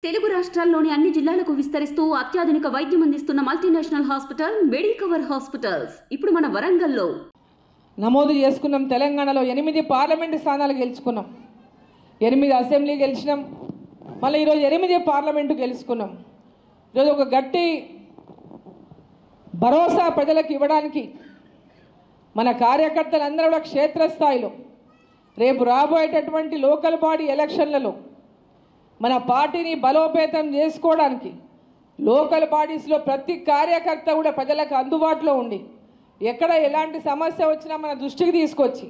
తెలుగు రాష్ట్రాల్లోని అన్ని జిల్లాలకు విస్తరిస్తూ అత్యాధునిక వైద్యం అందిస్తున్న మల్టీనేషనల్ హాస్పిటల్ మెడికవర్ హాస్పిటల్స్ ఇప్పుడు మన వరంగల్లో నమోదు చేసుకున్నాం. తెలంగాణలో 8 పార్లమెంటు స్థానాలు గెలుచుకున్నాం, 8 అసెంబ్లీ గెలిచినాం, మళ్ళీ ఈరోజు 8 పార్లమెంటు గెలుచుకున్నాం. ఈరోజు ఒక గట్టి భరోసా ప్రజలకు ఇవ్వడానికి మన కార్యకర్తలందరూ కూడా క్షేత్రస్థాయిలో రేపు రాబోయేటటువంటి లోకల్ బాడీ ఎలక్షన్లలో మన పార్టీని బలోపేతం చేసుకోవడానికి లోకల్ బాడీస్లో ప్రతి కార్యకర్త కూడా ప్రజలకు అందుబాటులో ఉండి ఎక్కడ ఎలాంటి సమస్య వచ్చినా మన దృష్టికి తీసుకొచ్చి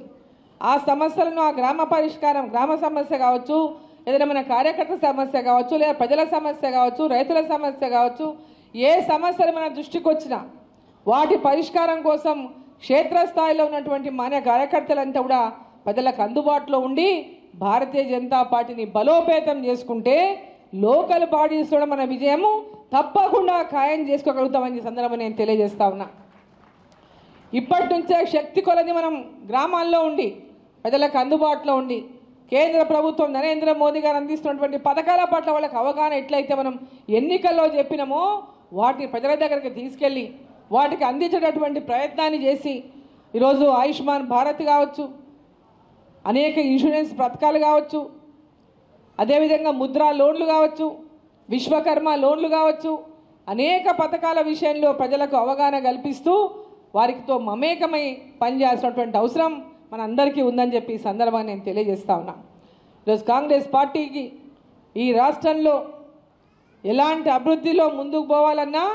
ఆ సమస్యలను ఆ గ్రామ పరిష్కారం, గ్రామ సమస్య కావచ్చు, ఏదైనా మన కార్యకర్త సమస్య కావచ్చు, లేదా ప్రజల సమస్య కావచ్చు, రైతుల సమస్య కావచ్చు, ఏ సమస్యలు మన దృష్టికి వచ్చినా వాటి పరిష్కారం కోసం క్షేత్రస్థాయిలో ఉన్నటువంటి మన కార్యకర్తలంతా కూడా ప్రజలకు అందుబాటులో ఉండి భారతీయ జనతా పార్టీని బలోపేతం చేసుకుంటే లోకల్ బాడీస్లో మన విజయము తప్పకుండా ఖాయం చేసుకోగలుగుతామని సందర్భంగా నేను తెలియజేస్తా ఉన్నా. ఇప్పటి నుంచే శక్తి కొలది మనం గ్రామాల్లో ఉండి ప్రజలకు అందుబాటులో ఉండి కేంద్ర ప్రభుత్వం నరేంద్ర మోదీ గారు అందిస్తున్నటువంటి పథకాల పట్ల వాళ్ళకి అవగాహన ఎట్లయితే మనం ఎన్నికల్లో చెప్పినామో వాటిని ప్రజల దగ్గరికి తీసుకెళ్ళి వాటికి అందించేటటువంటి ప్రయత్నాన్ని చేసి ఈరోజు ఆయుష్మాన్ భారత్ కావచ్చు, అనేక ఇన్సూరెన్స్ పథకాలు కావచ్చు, అదేవిధంగా ముద్రా లోన్లు కావచ్చు, విశ్వకర్మ లోన్లు కావచ్చు, అనేక పథకాల విషయంలో ప్రజలకు అవగాహన కల్పిస్తూ వారితో మమేకమై పనిచేయాల్సినటువంటి అవసరం మనందరికీ ఉందని చెప్పి ఈ సందర్భాన్ని నేను తెలియజేస్తా ఉన్నా. ఈరోజు కాంగ్రెస్ పార్టీకి ఈ రాష్ట్రంలో ఎలాంటి అభివృద్ధిలో ముందుకు పోవాలన్నా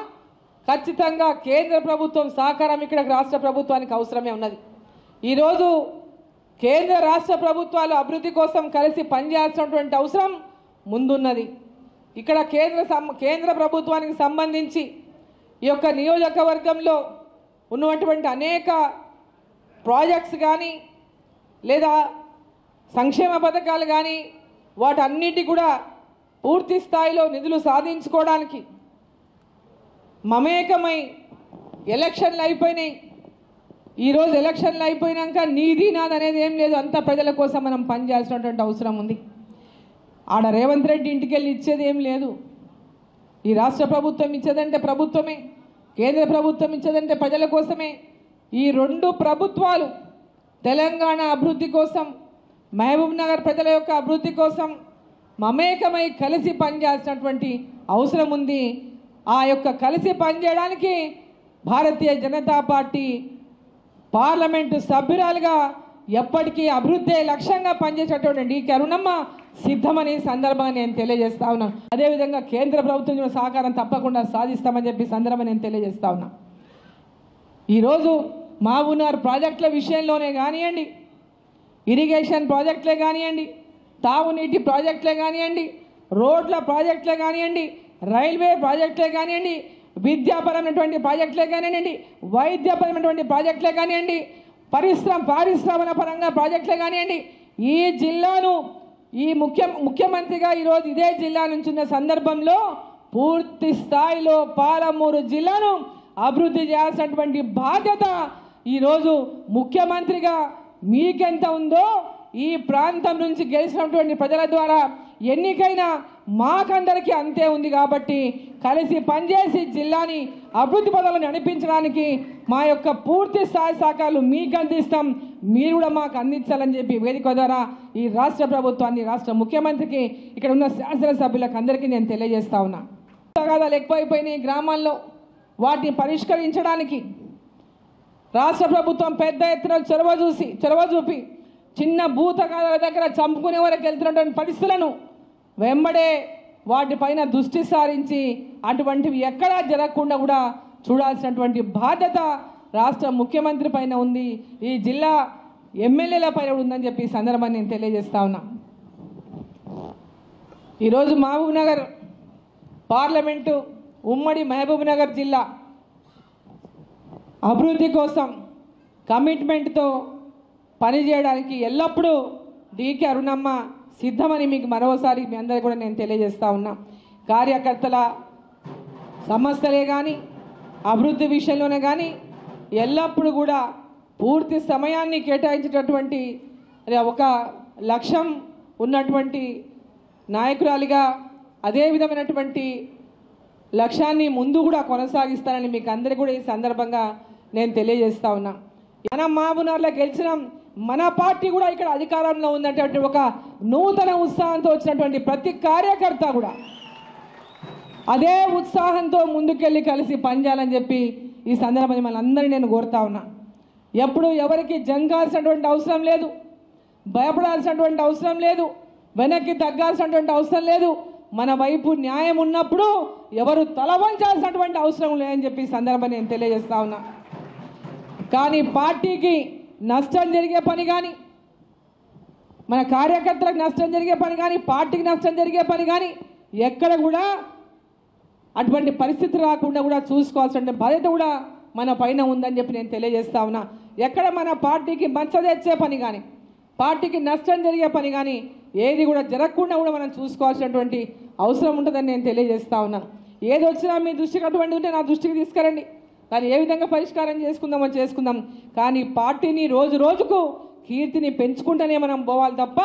ఖచ్చితంగా కేంద్ర ప్రభుత్వం సహకారం ఇక్కడ రాష్ట్ర ప్రభుత్వానికి అవసరమే ఉన్నది. ఈరోజు కేంద్ర రాష్ట్ర ప్రభుత్వాలు అభివృద్ధి కోసం కలిసి పనిచేయాల్సినటువంటి అవసరం ముందున్నది. ఇక్కడ కేంద్ర ప్రభుత్వానికి సంబంధించి ఈ యొక్క నియోజకవర్గంలో ఉన్నటువంటి అనేక ప్రాజెక్ట్స్ కానీ లేదా సంక్షేమ పథకాలు కానీ వాటన్నిటి కూడా పూర్తి స్థాయిలో నిధులు సాధించుకోవడానికి మమేకమై ఎలక్షన్లు అయిపోయినాయి. ఈరోజు ఎలక్షన్లు అయిపోయినాక నీది నాది అనేది ఏం లేదు, అంతా ప్రజల కోసం మనం పనిచేయాల్సినటువంటి అవసరం ఉంది. ఆడ రేవంత్ రెడ్డి ఇంటికి వెళ్ళి ఇచ్చేది ఏం లేదు. ఈ రాష్ట్ర ప్రభుత్వం ఇచ్చేదంటే ప్రభుత్వమే, కేంద్ర ప్రభుత్వం ఇచ్చేదంటే ప్రజల కోసమే. ఈ రెండు ప్రభుత్వాలు తెలంగాణ అభివృద్ధి కోసం, మహబూబ్ నగర్ ప్రజల యొక్క అభివృద్ధి కోసం మమేకమై కలిసి పనిచేయాల్సినటువంటి అవసరం ఉంది. ఆ యొక్క కలిసి పనిచేయడానికి భారతీయ జనతా పార్టీ పార్లమెంటు సభ్యురాలుగా ఎప్పటికీ అభివృద్ధి లక్ష్యంగా పనిచేసేటటువంటి అరుణమ్మ సిద్ధమని సందర్భంగా నేను తెలియజేస్తా ఉన్నాను. అదేవిధంగా కేంద్ర ప్రభుత్వం సహకారం తప్పకుండా సాధిస్తామని చెప్పి సందర్భంగా నేను తెలియజేస్తా ఉన్నా. ఈరోజు మహబూబ్నగర్ ప్రాజెక్టుల విషయంలోనే కానివ్వండి, ఇరిగేషన్ ప్రాజెక్టులే కానివ్వండి, తాగునీటి ప్రాజెక్టులే కానివ్వండి, రోడ్ల ప్రాజెక్టులే కానివ్వండి, రైల్వే ప్రాజెక్టులే కానివ్వండి, విద్యాపరమైనటువంటి ప్రాజెక్టులే కానివ్వండి, వైద్యపరమైనటువంటి ప్రాజెక్టులే కానివ్వండి, పారిశ్రామిక పరంగా ప్రాజెక్టులే కానివ్వండి, ఈ జిల్లాను ఈ ముఖ్యమంత్రిగా ఈరోజు ఇదే జిల్లా నుంచి ఉన్న సందర్భంలో పూర్తి స్థాయిలో పాలమూరు జిల్లాను అభివృద్ధి చేయాల్సినటువంటి బాధ్యత ఈరోజు ముఖ్యమంత్రిగా మీకెంత ఉందో ఈ ప్రాంతం నుంచి గెలిచినటువంటి ప్రజల ద్వారా ఎన్నికైన మాకందరికీ అంతే ఉంది. కాబట్టి కలిసి పనిచేసి జిల్లాని అభివృద్ధి పదాలను నడిపించడానికి మా యొక్క పూర్తి స్థాయి సహకారాలు మీకు అందిస్తాం, మీరు కూడా మాకు అందించాలని చెప్పి వేదిక ద్వారా ఈ రాష్ట్ర ప్రభుత్వాన్ని, రాష్ట్ర ముఖ్యమంత్రికి, ఇక్కడ ఉన్న శాసనసభ్యులకు అందరికీ నేను తెలియజేస్తా ఉన్నా. తగాదాలు ఎక్కువైపోయినాయి గ్రామాల్లో, వాటిని పరిష్కరించడానికి రాష్ట్ర ప్రభుత్వం పెద్ద ఎత్తున చొరవ చూపి చిన్న భూతగాదాల దగ్గర చంపుకునే వరకు వెళ్తున్నటువంటి పరిస్థితులను వెంబడే వాటిపైన దృష్టి సారించి అటువంటివి ఎక్కడా జరగకుండా కూడా చూడాల్సినటువంటి బాధ్యత రాష్ట్ర ముఖ్యమంత్రి పైన ఉంది, ఈ జిల్లా ఎమ్మెల్యేల పైన ఉందని చెప్పి ఈ సందర్భాన్ని నేను తెలియజేస్తా ఉన్నా. ఈరోజు మహబూబ్ నగర్ పార్లమెంటు ఉమ్మడి మహబూబ్ నగర్ జిల్లా అభివృద్ధి కోసం కమిట్మెంట్తో పనిచేయడానికి ఎల్లప్పుడూ డీకే అరుణమ్మ సిద్ధమని మీకు మరోసారి మీ అందరికీ కూడా నేను తెలియజేస్తా ఉన్నా. కార్యకర్తల సమస్యలే కానీ అభివృద్ధి విషయంలోనే కానీ ఎల్లప్పుడూ కూడా పూర్తి సమయాన్ని కేటాయించేటటువంటి ఒక లక్ష్యం ఉన్నటువంటి నాయకురాలిగా అదే విధమైనటువంటి లక్ష్యాన్ని ముందు కూడా కొనసాగిస్తానని మీకు అందరికీ కూడా ఈ సందర్భంగా నేను తెలియజేస్తా ఉన్నా. మనం మహబూబ్నగర్లో గెలిచినాం, మన పార్టీ కూడా ఇక్కడ అధికారంలో ఉన్నటువంటి ఒక నూతన ఉత్సాహంతో వచ్చినటువంటి ప్రతి కార్యకర్త కూడా అదే ఉత్సాహంతో ముందుకెళ్ళి కలిసి పనిచేయాలని చెప్పి ఈ సందర్భంగా మిమ్మల్ని అందరినీ నేను కోరుతా ఉన్నా. ఎప్పుడు ఎవరికి జంగాల్సినటువంటి అవసరం లేదు, భయపడాల్సినటువంటి అవసరం లేదు, వెనక్కి తగ్గాల్సినటువంటి అవసరం లేదు. మన వైపు న్యాయం ఉన్నప్పుడు ఎవరు తల వంచాల్సినటువంటి అవసరం లేదని చెప్పి ఈ సందర్భంగా నేను తెలియజేస్తా ఉన్నా. కానీ పార్టీకి నష్టం జరిగే పని కానీ, మన కార్యకర్తలకు నష్టం జరిగే పని కానీ, పార్టీకి నష్టం జరిగే పని కానీ ఎక్కడ కూడా అటువంటి పరిస్థితి రాకుండా కూడా చూసుకోవాల్సిన బాధ్యత కూడా మన పైన ఉందని చెప్పి నేను తెలియజేస్తా ఉన్నా. ఎక్కడ మన పార్టీకి మచ్చ తెచ్చే పని కానీ, పార్టీకి నష్టం జరిగే పని కానీ ఏది కూడా జరగకుండా కూడా మనం చూసుకోవాల్సినటువంటి అవసరం ఉంటుందని నేను తెలియజేస్తా ఉన్నా. ఏది వచ్చినా మీ దృష్టికి అటువంటి ఉంటే నా దృష్టికి తీసుకురండి, కానీ ఏ విధంగా పరిష్కారం చేసుకుందామో చేసుకుందాం. కానీ పార్టీని రోజు రోజుకు కీర్తిని పెంచుకుంటూనే మనం పోవాలి తప్ప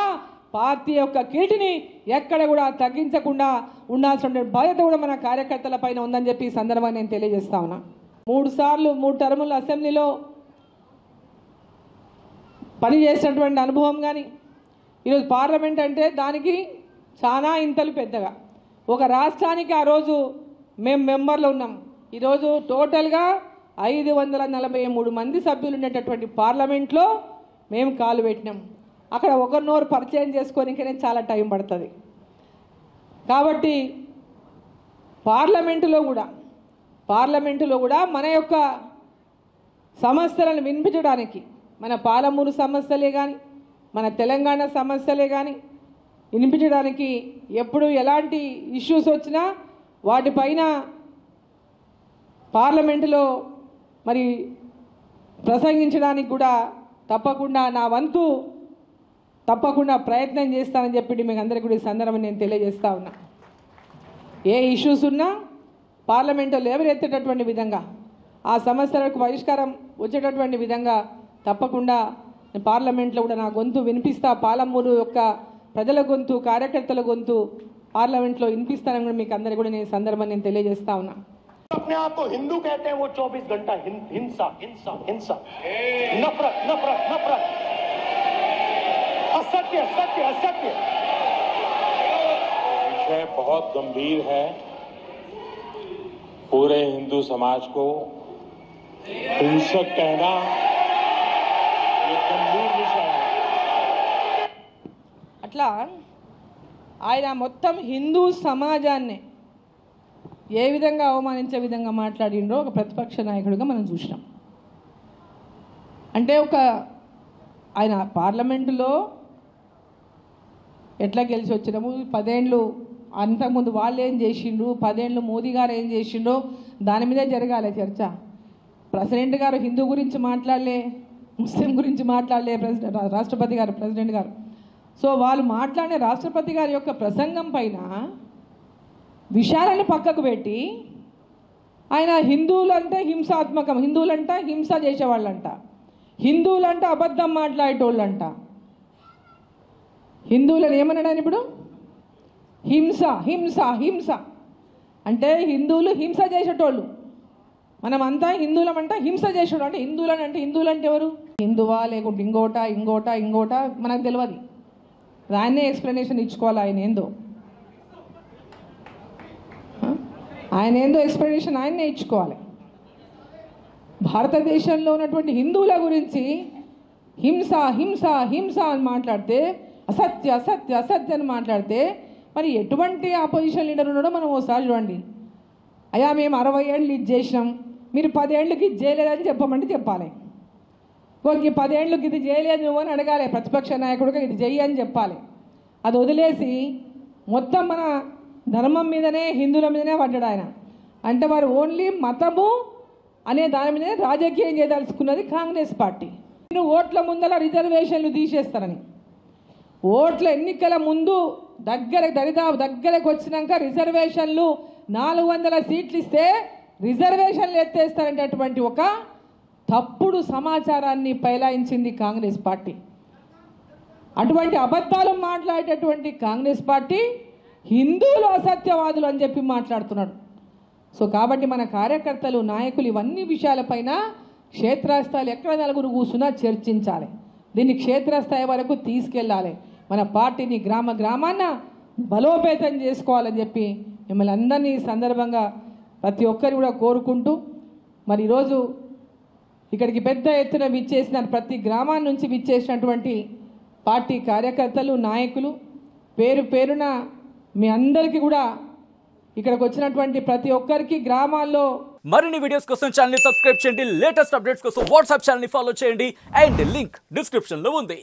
పార్టీ యొక్క కీర్తిని ఎక్కడ కూడా తగ్గించకుండా ఉండాల్సిన బాధ్యత కూడా మన కార్యకర్తల పైన ఉందని చెప్పి ఈ సందర్భంగా నేను తెలియజేస్తా ఉన్నా. 3 టర్ముల అసెంబ్లీలో పనిచేసినటువంటి అనుభవం కానీ, ఈరోజు పార్లమెంట్ అంటే దానికి చాలా ఇంతలు పెద్దగా. ఒక రాష్ట్రానికి ఆ రోజు మేము మెంబర్లు ఉన్నాం. ఈరోజు టోటల్గా 543 మంది సభ్యులు ఉండేటటువంటి పార్లమెంట్లో మేము కాలు పెట్టినాం. అక్కడ ఒకరినోరు పరిచయం చేసుకోనికనే చాలా టైం పడుతుంది. కాబట్టి పార్లమెంటులో కూడా మన యొక్క సమస్యలను వినిపించడానికి, మన పాలమూరు సమస్యలే కానీ, మన తెలంగాణ సమస్యలే కానీ వినిపించడానికి ఎప్పుడు ఎలాంటి ఇష్యూస్ వచ్చినా వాటిపైన పార్లమెంటులో మరి ప్రసంగించడానికి కూడా తప్పకుండా నా వంతు తప్పకుండా ప్రయత్నం చేస్తానని చెప్పి మీకు అందరికీ కూడా ఈ సందర్భం నేను తెలియజేస్తా ఉన్నా. ఏ ఇష్యూస్ ఉన్నా పార్లమెంటులో లేవనెత్తేటటువంటి విధంగా, ఆ సమస్యలకు పరిష్కారం వచ్చేటటువంటి విధంగా తప్పకుండా పార్లమెంట్లో కూడా నా గొంతు వినిపిస్తా. పాలమూరు యొక్క ప్రజల గొంతు, కార్యకర్తల గొంతు పార్లమెంట్లో వినిపిస్తానని కూడా మీకు అందరికీ కూడా నేను సందర్భం నేను తెలియజేస్తా ఉన్నా. अपने आप को हिंदू कहते हैं, वो 24 घंटा हिंसा हिंसा हिंसा, नफरत नफरत नफरत, असत्य सत्य असत्य। विषय बहुत गंभीर है। पूरे हिंदू समाज को हिंसक कहना ये गंभीर विषय है। అట్లా ఆయన మొత్తం హిందూ సమాజాన్ని ఏ విధంగా అవమానించే విధంగా మాట్లాడిండ్రో ఒక ప్రతిపక్ష నాయకుడిగా మనం చూసినాం. అంటే ఆయన పార్లమెంటులో ఎట్లా గెలిచి వచ్చినాము, 10 ఏళ్ళు అంతకుముందు వాళ్ళు ఏం చేసిండ్రు, 10 ఏళ్ళు మోదీ గారు ఏం చేసిండ్రో దాని మీదే జరగాలి చర్చ. ప్రెసిడెంట్ గారు హిందూ గురించి మాట్లాడలే, ముస్లిం గురించి మాట్లాడలే రాష్ట్రపతి గారు, ప్రెసిడెంట్ గారు. సో వాళ్ళు మాట్లాడే రాష్ట్రపతి గారి యొక్క ప్రసంగం పైన విషయాలను పక్కకు పెట్టి ఆయన హిందువులంటే హింసాత్మకం, హిందువులంట హింస చేసేవాళ్ళంట, హిందువులంట అబద్ధం మాట్లాడేటోళ్ళంట. హిందువులను ఏమన్నాడని ఇప్పుడు హింస హింస హింస అంటే హిందువులు హింస చేసేటోళ్ళు, మనమంతా హిందువులమంట హింస చేసేటోళ్ళు. అంటే హిందువులు అంటే ఎవరు, హిందువా లేకుంటే ఇంకోట మనకు తెలియదు. ఆయనే ఎక్స్ప్లెనేషన్ ఇచ్చుకోవాలి. ఆయన ఏందో ఎక్స్ప్లెనేషన్ ఆయన్నే ఇచ్చుకోవాలి. భారతదేశంలో ఉన్నటువంటి హిందువుల గురించి హింస హింస హింస అని మాట్లాడితే, అసత్య అసత్య అసత్య అని మాట్లాడితే మరి ఎటువంటి ఆపోజిషన్ లీడర్ ఉన్నాడో మనం ఒకసారి చూడండి. అయ్యా మేము 60 ఏళ్ళు ఇది చేసినాం, మీరు 10 ఏళ్ళకి ఇది చేయలేదని చెప్పమంటే చెప్పాలి. ఇంకొక 10 ఏళ్ళకి ఇది చేయలేదు నువ్వు అని అడగాలి. ప్రతిపక్ష నాయకుడిగా ఇది చెయ్యి అని చెప్పాలి. అది వదిలేసి మొత్తం మన ధర్మం మీదనే, హిందువుల మీదనే పడ్డాడు ఆయన. అంటే వారు ఓన్లీ మతము అనే దాని మీదనే రాజకీయం చేయదలుచుకున్నది కాంగ్రెస్ పార్టీ. నేను ఓట్ల ముందల రిజర్వేషన్లు తీసేస్తారని, ఓట్ల ఎన్నికల ముందు దగ్గరకు వచ్చినాక రిజర్వేషన్లు 400 సీట్లు ఇస్తే రిజర్వేషన్లు ఎత్తేస్తారనేటటువంటి ఒక తప్పుడు సమాచారాన్ని పైలాయించింది కాంగ్రెస్ పార్టీ. అటువంటి అబద్ధాలు మాట్లాడేటటువంటి కాంగ్రెస్ పార్టీ హిందువులు అసత్యవాదులు అని చెప్పి మాట్లాడుతున్నాడు. సో కాబట్టి మన కార్యకర్తలు నాయకులు ఇవన్నీ విషయాలపైన క్షేత్రస్థాయిలు ఎక్కడ నలుగురు కూర్చున్నా చర్చించాలి. దీన్ని క్షేత్రస్థాయి వరకు తీసుకెళ్ళాలి. మన పార్టీని గ్రామ గ్రామాన బలోపేతం చేసుకోవాలని చెప్పి మిమ్మల్ని అందరినీ ఈ సందర్భంగా ప్రతి ఒక్కరు కూడా కోరుకుంటూ మరి ఈరోజు ఇక్కడికి పెద్ద ఎత్తున విచ్చేసిన ప్రతి గ్రామాల నుంచి విచ్చేసినటువంటి పార్టీ కార్యకర్తలు నాయకులు పేరు పేరున మీ అందరికీ కూడా ఇక్కడికి వచ్చినటువంటి ప్రతి ఒక్కరికి గ్రామాల్లో మరిన్ని వీడియోస్ కోసం ఛానల్ ని సబ్స్క్రైబ్ చేయండి. లేటెస్ట్ అప్డేట్స్ కోసం వాట్సాప్ ఛానల్ ని ఫాలో చేయండి అండ్ లింక్ డిస్క్రిప్షన్ లో ఉంది.